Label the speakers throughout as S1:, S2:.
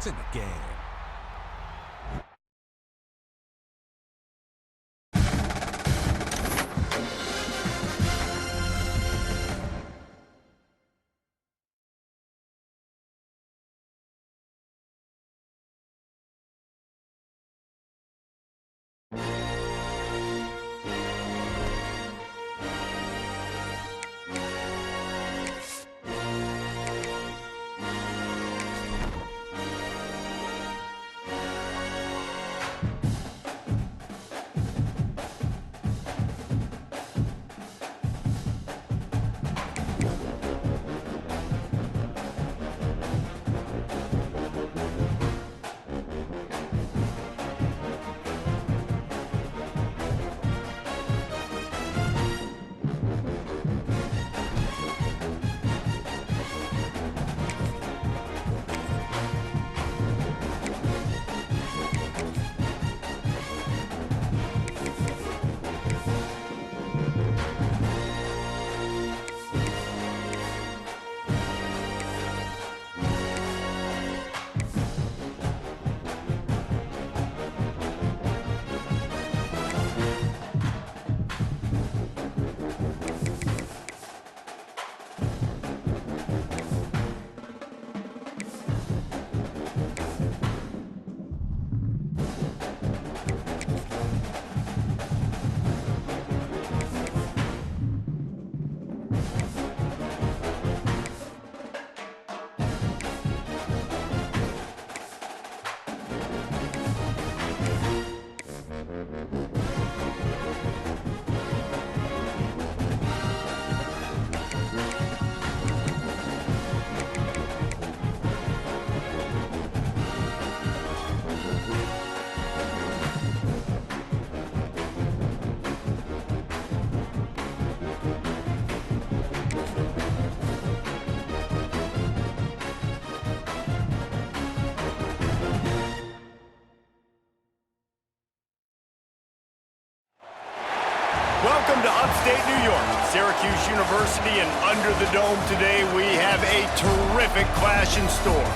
S1: points in the game.
S2: Welcome to upstate New York, Syracuse University, and under the dome today we have a terrific clash in store.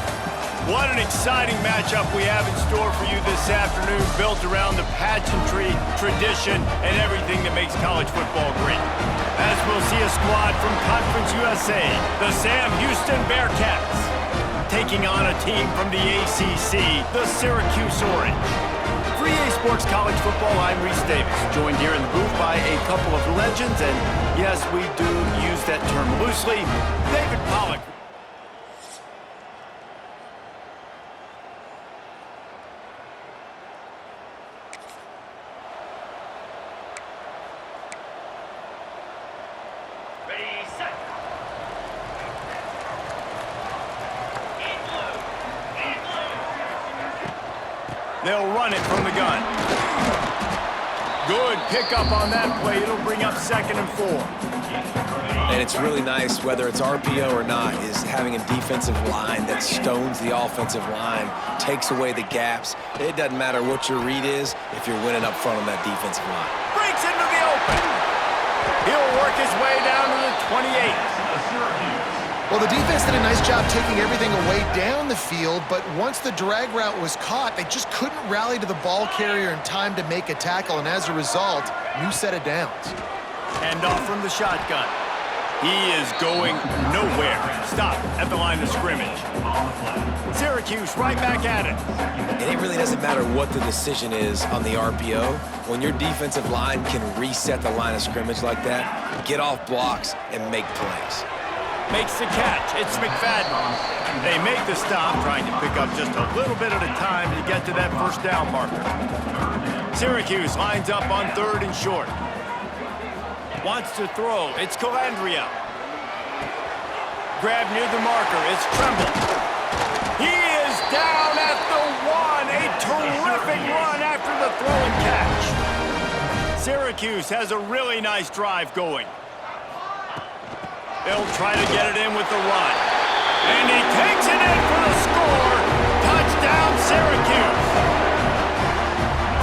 S2: What an exciting matchup we have in store for you this afternoon, built around the pageantry, tradition, and everything that makes college football great. As we'll see a squad from Conference USA, the Sam Houston Bearcats, taking on a team from the ACC, the Syracuse Orange. For EA Sports College Football, I'm Reese Davis, joined here in the booth by a couple of legends, and yes, we do use that term loosely, David Pollack.
S3: Ready, set.
S2: They'll run it from the gun. Good pickup on that play. It'll bring up 2nd and 4.
S4: And it's really nice, whether it's RPO or not, is having a defensive line that stones the offensive line, takes away the gaps. It doesn't matter what your read is if you're winning up front on that defensive line.
S2: Breaks into the open. He'll work his way down to the 28.
S5: Well, the defense did a nice job taking everything away down the field, but once the drag route was caught, they just couldn't rally to the ball carrier in time to make a tackle, and as a result, new set of downs.
S2: Hand off from the shotgun. He is going nowhere. Stop at the line of scrimmage. Syracuse right back at it.
S4: And it really doesn't matter what the decision is on the RPO. When your defensive line can reset the line of scrimmage like that, get off blocks and make plays.
S2: Makes the catch. It's McFadden. They make the stop, trying to pick up just a little bit at a time to get to that first down marker. Syracuse lines up on 3rd and short. Wants to throw. It's Calandria. Grab near the marker. It's Tremble. He is down at the 1. A terrific run after the throw and catch. Syracuse has a really nice drive going. They'll try to get it in with the run. And he takes it in for the score. Touchdown, Syracuse.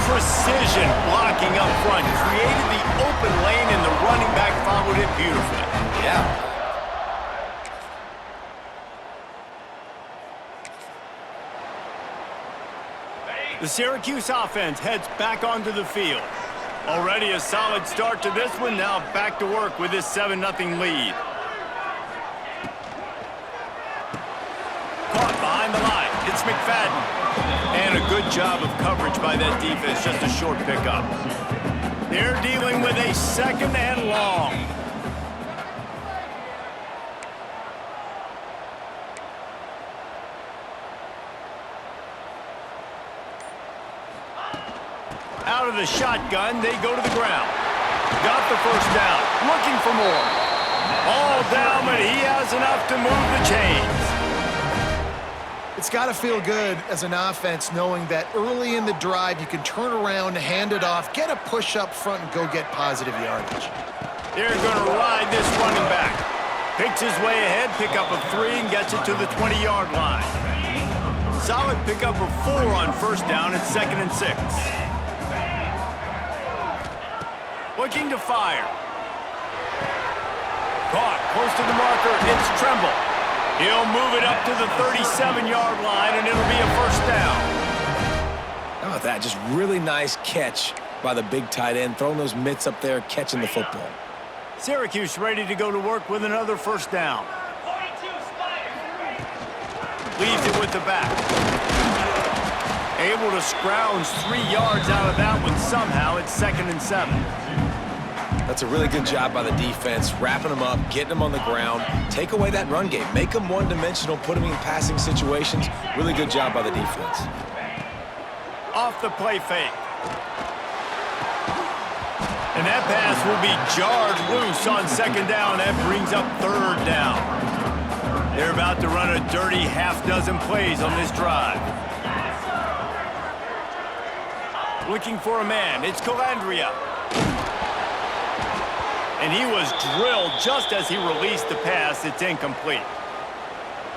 S2: Precision blocking up front. Created the open lane, and the running back followed it beautifully.
S4: Yeah.
S2: The Syracuse offense heads back onto the field. Already a solid start to this one. Now back to work with this 7-0 lead. Caught behind the line. It's McFadden. And a good job of coverage by that defense. Just a short pickup. They're dealing with a 2nd and long. Out of the shotgun, they go to the ground. Got the first down, looking for more. All down, but he has enough to move the chains.
S5: It's got to feel good as an offense knowing that early in the drive you can turn around, hand it off, get a push up front, and go get positive yardage.
S2: They're going to ride this running back. Picks his way ahead, pick up of 3, and gets it to the 20-yard line. Solid pickup of 4 on first down and 2nd and 6. Looking to fire. Caught close to the marker. It's Tremble. He'll move it up to the 37-yard line, and it'll be a first down.
S4: How about that? Just really nice catch by the big tight end, throwing those mitts up there, catching the football.
S2: Syracuse ready to go to work with another first down. Leaves it with the back. Able to scrounge 3 yards out of that one somehow. It's 2nd and 7.
S4: That's a really good job by the defense, wrapping them up, getting them on the ground, take away that run game, make them one-dimensional, put them in passing situations. Really good job by the defense.
S2: Off the play fake. And that pass will be jarred loose on 2nd down. That brings up 3rd down. They're about to run a dirty half-dozen plays on this drive. Looking for a man. It's Calandria. And he was drilled just as he released the pass. It's incomplete.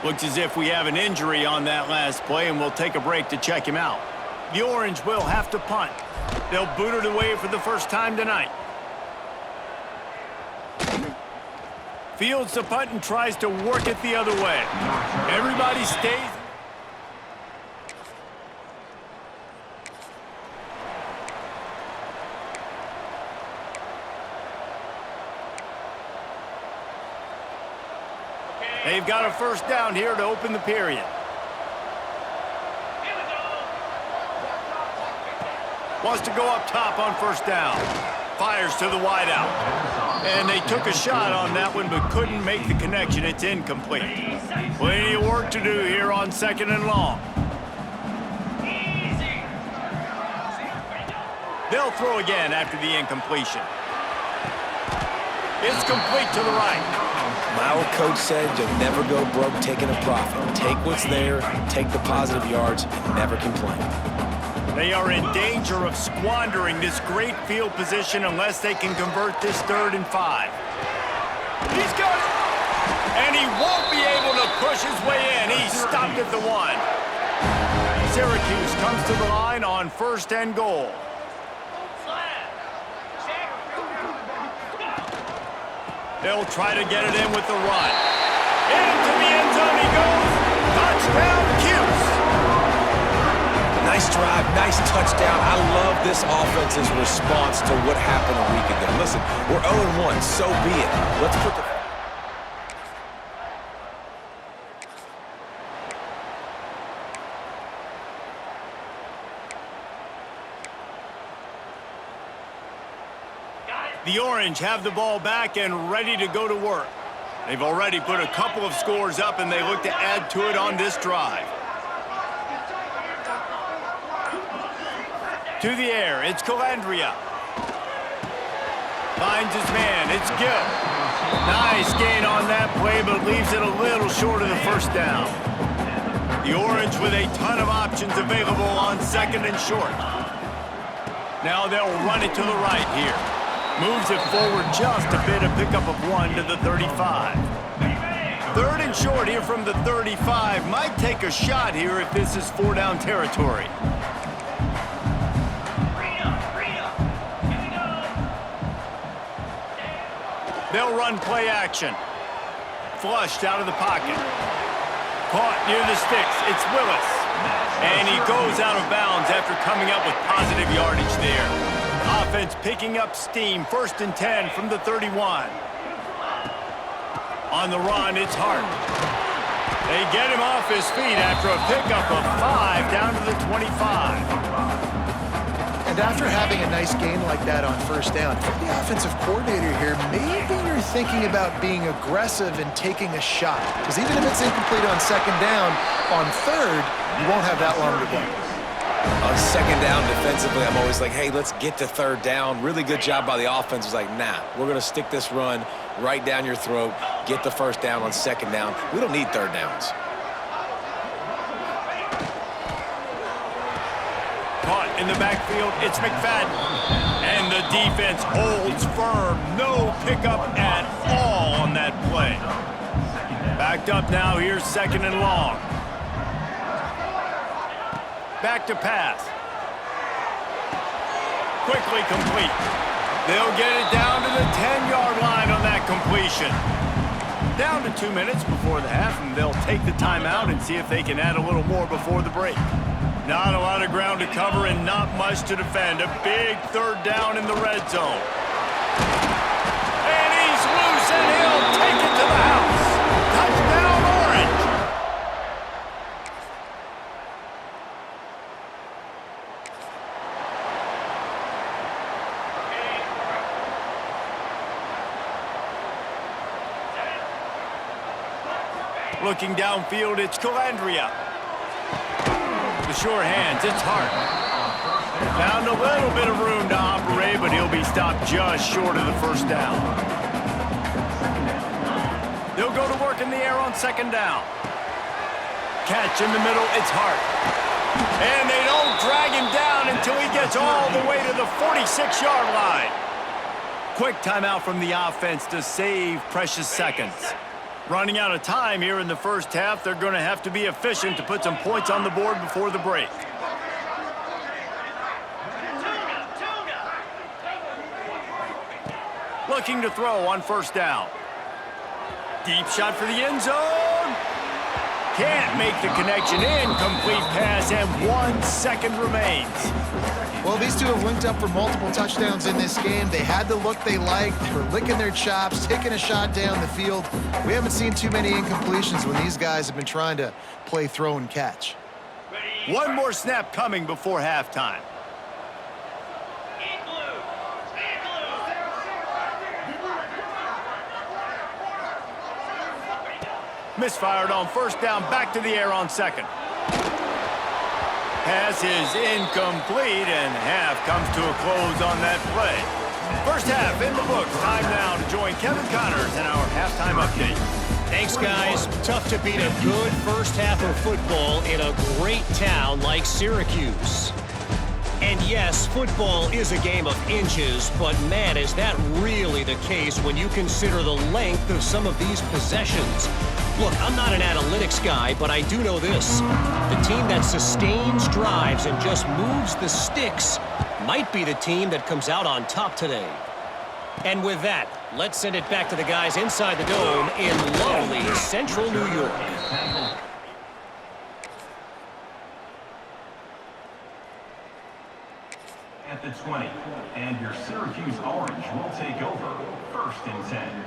S2: Looks as if we have an injury on that last play, and we'll take a break to check him out. The Orange will have to punt. They'll boot it away for the first time tonight. Fields the punt and tries to work it the other way. Everybody stays. They've got a first down here to open the period. Wants to go up top on first down. Fires to the wideout. And they took a shot on that one but couldn't make the connection. It's incomplete. Plenty of work to do here on 2nd and long. They'll throw again after the incompletion. It's complete to the right.
S4: My old coach said you'll never go broke taking a profit. Take what's there, take the positive yards, and never complain.
S2: They are in danger of squandering this great field position unless they can convert this 3rd and 5. He's got it! And he won't be able to push his way in. He's stopped at the 1. Syracuse comes to the line on 1st and goal. They'll try to get it in with the run. Into the end zone he goes. Touchdown, Cuse.
S4: Nice drive, nice touchdown. I love this offense's response to what happened a week ago. Listen, we're 0-1, so be it. Let's put the...
S2: The Orange have the ball back and ready to go to work. They've already put a couple of scores up, and they look to add to it on this drive. To the air, it's Calandria. Finds his man, it's Gill. Nice gain on that play, but leaves it a little short of the first down. The Orange with a ton of options available on 2nd and short. Now they'll run it to the right here. Moves it forward just a bit, a pickup of 1 to the 35. 3rd and short here from the 35. Might take a shot here if this is 4-down territory. They'll run play action. Flushed out of the pocket. Caught near the sticks. It's Willis. And he goes out of bounds after coming up with positive yardage there. Offense picking up steam, 1st and 10 from the 31. On the run, it's Hart. They get him off his feet after a pickup of 5 down to the 25.
S5: And after having a nice game like that on 1st down, if you're the offensive coordinator here, maybe you're thinking about being aggressive and taking a shot. Because even if it's incomplete on 2nd down, on 3rd, you won't have that long to go.
S4: On 2nd down defensively, I'm always like, hey, let's get to 3rd down. Really good job by the offense. It was like, nah, we're going to stick this run right down your throat, get the 1st down on 2nd down. We don't need 3rd downs.
S2: Caught in the backfield, it's McFadden. And the defense holds firm. No pickup at all on that play. Backed up now, here's 2nd and long. Back to pass. Quickly complete. They'll get it down to the 10-yard line on that completion. Down to 2 minutes before the half, and they'll take the timeout and see if they can add a little more before the break. Not a lot of ground to cover and not much to defend. A big 3rd down in the red zone. And he's loose, and he'll take it to the house. Touchdown, Orange. Looking downfield, it's Calandria. The sure hands, it's Hart. Found a little bit of room to operate, but he'll be stopped just short of the 1st down. They'll go to work in the air on 2nd down. Catch in the middle, it's Hart. And they don't drag him down until he gets all the way to the 46-yard line. Quick timeout from the offense to save precious seconds. Running out of time here in the 1st half, they're going to have to be efficient to put some points on the board before the break. Looking to throw on 1st down. Deep shot for the end zone. Can't make the connection. Incomplete pass, and 1 second remains.
S5: Well, these two have linked up for multiple touchdowns in this game. They had the look they liked. They were licking their chops, taking a shot down the field. We haven't seen too many incompletions when these guys have been trying to play throw and catch.
S2: One more snap coming before halftime. Misfired on 1st down, back to the air on 2nd. Pass is incomplete, and half comes to a close on that play. 1st half in the books. Time now to join Kevin Connors in our halftime update.
S1: Thanks, guys. Tough to beat a good 1st half of football in a great town like Syracuse. And yes, football is a game of inches, but man, is that really the case when you consider the length of some of these possessions. Look, I'm not an analytics guy, but I do know this. The team that sustains drives and just moves the sticks might be the team that comes out on top today. And with that, let's send it back to the guys inside the dome in lovely central New York.
S3: At the 20, and your Syracuse Orange will take over 1st and 10.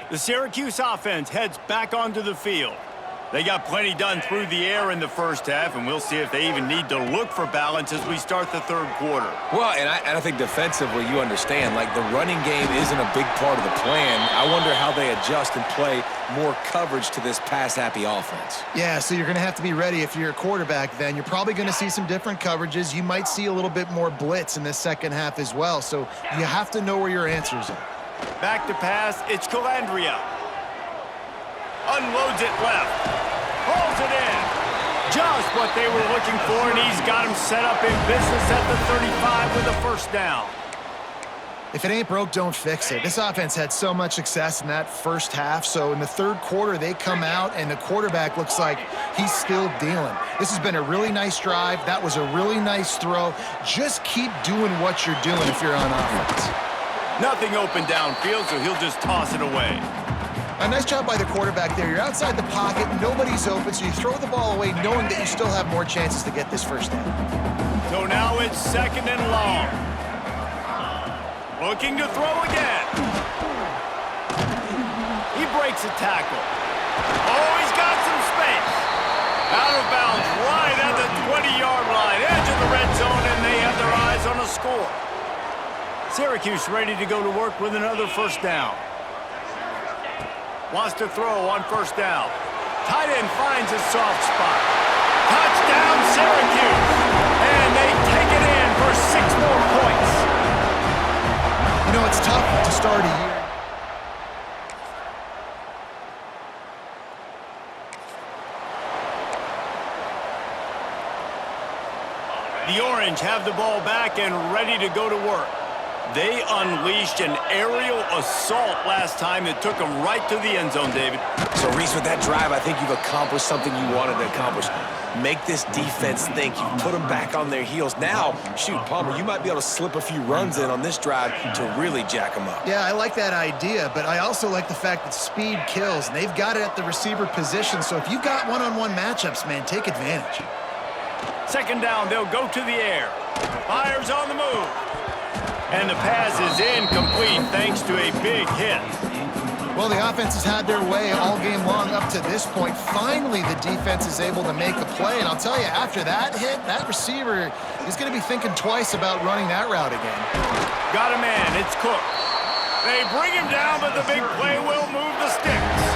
S2: The Syracuse offense heads back onto the field. They got plenty done through the air in the 1st half, and we'll see if they even need to look for balance as we start the 3rd quarter.
S4: Well, and I think defensively, you understand, like the running game isn't a big part of the plan. I wonder how they adjust and play more coverage to this pass-happy offense.
S5: Yeah, so you're going to have to be ready if you're a quarterback then. You're probably going to see some different coverages. You might see a little bit more blitz in the 2nd half as well, so you have to know where your answers are.
S2: Back to pass, it's Calandria. Unloads it left. Pulls it in. Just what they were looking for, and he's got him set up in business at the 35 with a 1st down.
S5: If it ain't broke, don't fix it. This offense had so much success in that 1st half, so in the 3rd quarter, they come out, and the quarterback looks like he's still dealing. This has been a really nice drive. That was a really nice throw. Just keep doing what you're doing if you're on offense.
S2: Nothing open downfield, so he'll just toss it away.
S5: A nice job by the quarterback there. You're outside the pocket, nobody's open, so you throw the ball away knowing that you still have more chances to get this first down.
S2: So now it's 2nd and long. Looking to throw again. He breaks a tackle. Oh, he's got some space. Out of bounds right at the 20-yard line, edge of the red zone, and they have their eyes on a score. Syracuse ready to go to work with another first down. Wants to throw on first down. Tight end finds a soft spot. Touchdown, Syracuse. And they take it in for 6 more points.
S5: You know, it's tough to start a year.
S2: The Orange have the ball back and ready to go to work. They unleashed an aerial assault last time that took them right to the end zone, David.
S4: So, Reese, with that drive, I think you've accomplished something you wanted to accomplish. Make this defense think. You put them back on their heels. Now, shoot, Palmer, you might be able to slip a few runs in on this drive to really jack them up.
S5: Yeah, I like that idea, but I also like the fact that speed kills, and they've got it at the receiver position, so if you've got one-on-one matchups, man, take advantage.
S2: 2nd down, they'll go to the air. Fires on the move. And the pass is incomplete thanks to a big hit.
S5: Well, the offense has had their way all game long up to this point. Finally, the defense is able to make a play. And I'll tell you, after that hit, that receiver is going to be thinking twice about running that route again.
S2: Got a man. It's Cook. They bring him down, but the big play will move the sticks.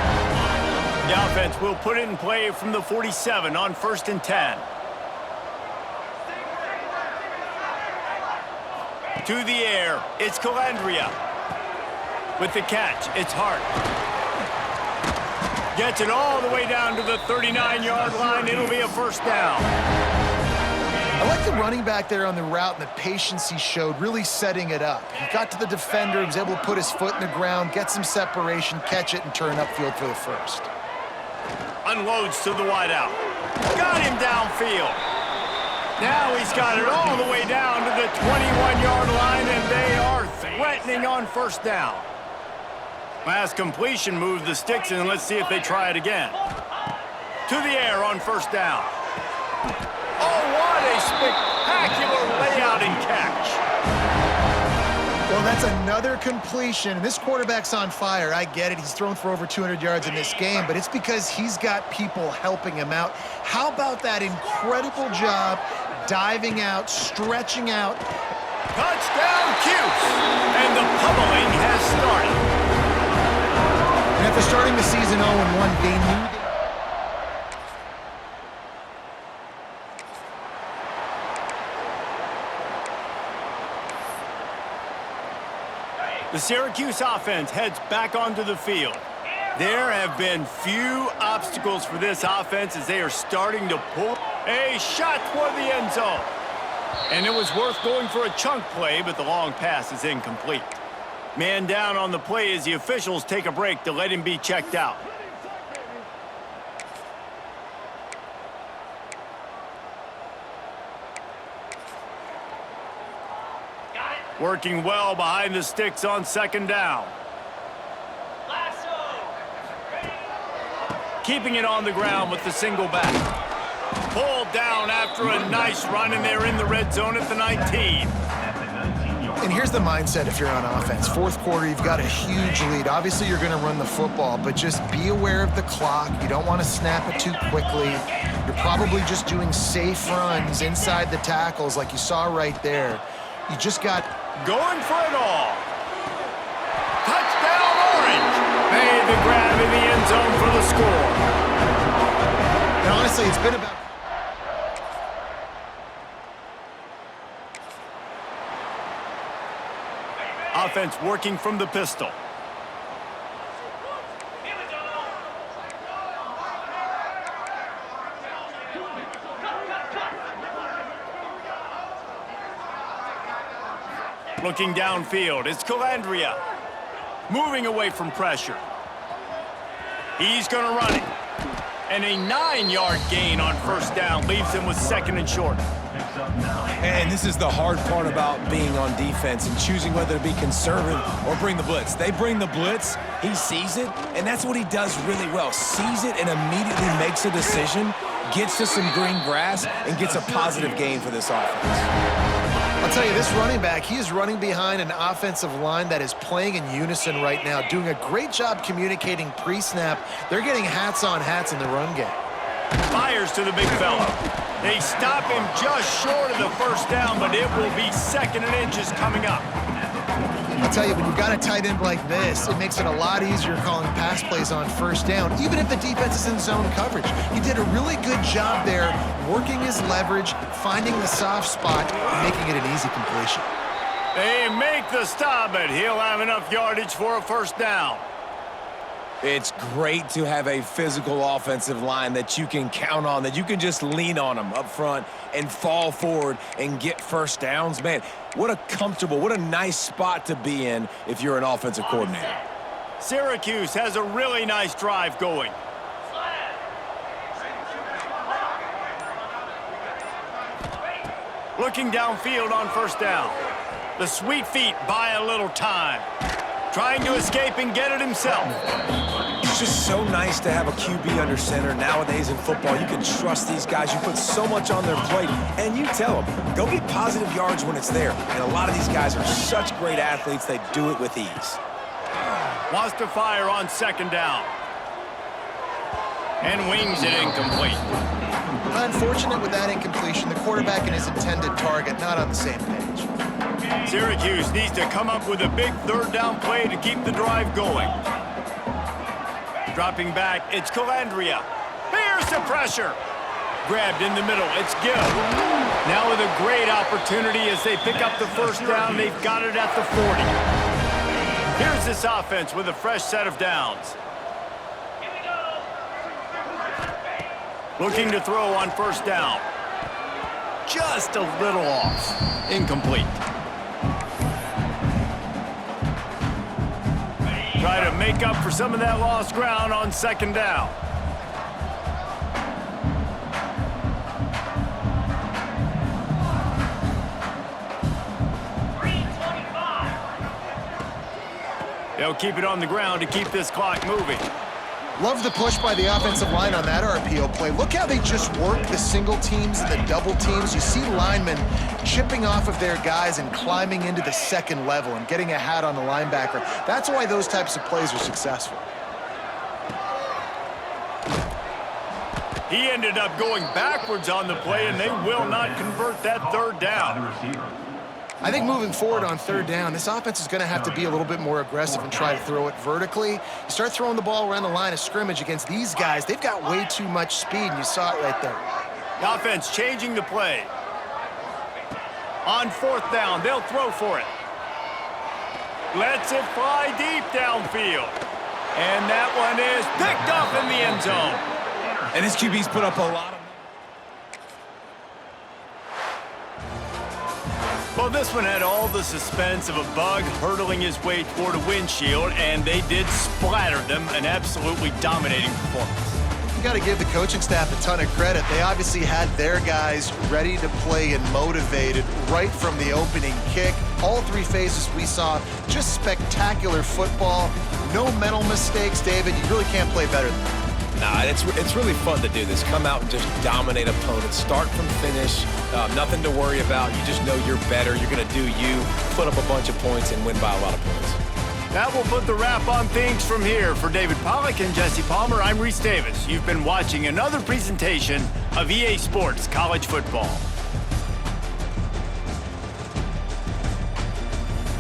S2: The offense will put it in play from the 47 on 1st and 10. To the air, it's Calandria. With the catch, it's Hart. Gets it all the way down to the 39-yard line. It'll be a first down.
S5: I like the running back there on the route and the patience he showed, really setting it up. He got to the defender, he was able to put his foot in the ground, get some separation, catch it, and turn upfield for the first.
S2: Unloads to the wideout. Got him downfield. Now he's got it all the way down to the 21-yard line, and they are threatening on first down. Last completion moved the sticks, and let's see if they try it again. To the air on first down. Oh, what a spectacular layout and catch.
S5: Well, that's another completion. This quarterback's on fire. I get it. He's thrown for over 200 yards in this game, but it's because he's got people helping him out. How about that incredible job diving out, stretching out?
S2: Touchdown, Cuse! And the pummeling has started.
S5: And after starting the season 0-1, they knew
S2: The Syracuse offense heads back onto the field. There have been few obstacles for this offense as they are starting to pull a shot toward the end zone. And it was worth going for a chunk play, but the long pass is incomplete. Man down on the play as the officials take a break to let him be checked out. Working well behind the sticks on 2nd down. Keeping it on the ground with the single back. Pulled down after a nice run, and they're in the red zone at the 19.
S5: And here's the mindset if you're on offense. 4th quarter, you've got a huge lead. Obviously, you're going to run the football, but just be aware of the clock. You don't want to snap it too quickly. You're probably just doing safe runs inside the tackles like you saw right there. You just got...
S2: Going for it all. Touchdown, Orange. Made the grab in the end zone for the score.
S5: And honestly, it's been about...
S2: Offense working from the pistol. Looking downfield, it's Calandria. Moving away from pressure. He's going to run it. And a 9-yard gain on first down leaves him with 2nd and short.
S4: And this is the hard part about being on defense and choosing whether to be conservative or bring the blitz. They bring the blitz, he sees it, and that's what he does really well. Sees it and immediately makes a decision, gets to some green grass, and gets a positive gain for this offense.
S5: I'll tell you, this running back, he is running behind an offensive line that is playing in unison right now, doing a great job communicating pre-snap. They're getting hats on hats in the run game.
S2: Fires to the big fella. They stop him just short of the first down, but it will be 2nd and inches coming up.
S5: I'll tell you, when you've got a tight end like this, it makes it a lot easier calling pass plays on first down, even if the defense is in zone coverage. He did a really good job there, working his leverage, finding the soft spot, and making it an easy completion.
S2: They make the stop, but he'll have enough yardage for a first down.
S4: It's great to have a physical offensive line that you can count on, that you can just lean on them up front and fall forward and get first downs. Man, what a nice spot to be in if you're an offensive coordinator.
S2: Syracuse has a really nice drive going. Looking downfield on first down. The sweet feet buy a little time. Trying to escape and get it himself.
S4: It's just so nice to have a QB under center. Nowadays in football, you can trust these guys. You put so much on their plate, and you tell them, go get positive yards when it's there. And a lot of these guys are such great athletes, they do it with ease.
S2: Wants to fire on 2nd down. And wings it incomplete.
S5: Unfortunate with that incompletion, the quarterback and his intended target not on the same page.
S2: Syracuse needs to come up with a big 3rd down play to keep the drive going. Dropping back, it's Calandria. Here's the pressure. Grabbed in the middle, it's Gill. Now with a great opportunity as they pick up the first down, they've got it at the 40. Here's this offense with a fresh set of downs. Looking to throw on first down. Just a little off. Incomplete. Try to make up for some of that lost ground on 2nd down. They'll keep it on the ground to keep this clock moving.
S5: Love the push by the offensive line on that RPO play. Look how they just work the single teams and the double teams. You see linemen chipping off of their guys and climbing into the 2nd level and getting a hat on the linebacker. That's why those types of plays are successful.
S2: He ended up going backwards on the play, and they will not convert that 3rd down.
S5: I think moving forward on 3rd down, this offense is going to have to be a little bit more aggressive and try to throw it vertically. You start throwing the ball around the line of scrimmage against these guys, they've got way too much speed, and you saw it right there.
S2: The offense changing the play. On 4th down, they'll throw for it. Lets it fly deep downfield. And that one is picked up in the end zone.
S4: And his QB's put up a lot of...
S2: Well, this one had all the suspense of a bug hurtling his way toward a windshield, and they did splatter them, an absolutely dominating performance.
S5: You got to give the coaching staff a ton of credit. They obviously had their guys ready to play and motivated right from the opening kick. All 3 phases we saw, just spectacular football. No mental mistakes, David. You really can't play better than that.
S4: Nah, it's really fun to do this. Come out and just dominate opponents. Start from finish. Nothing to worry about. You just know you're better. You're going to do you, put up a bunch of points, and win by a lot of points.
S2: That will put the wrap on things from here. For David Pollack and Jesse Palmer, I'm Reese Davis. You've been watching another presentation of EA Sports College Football.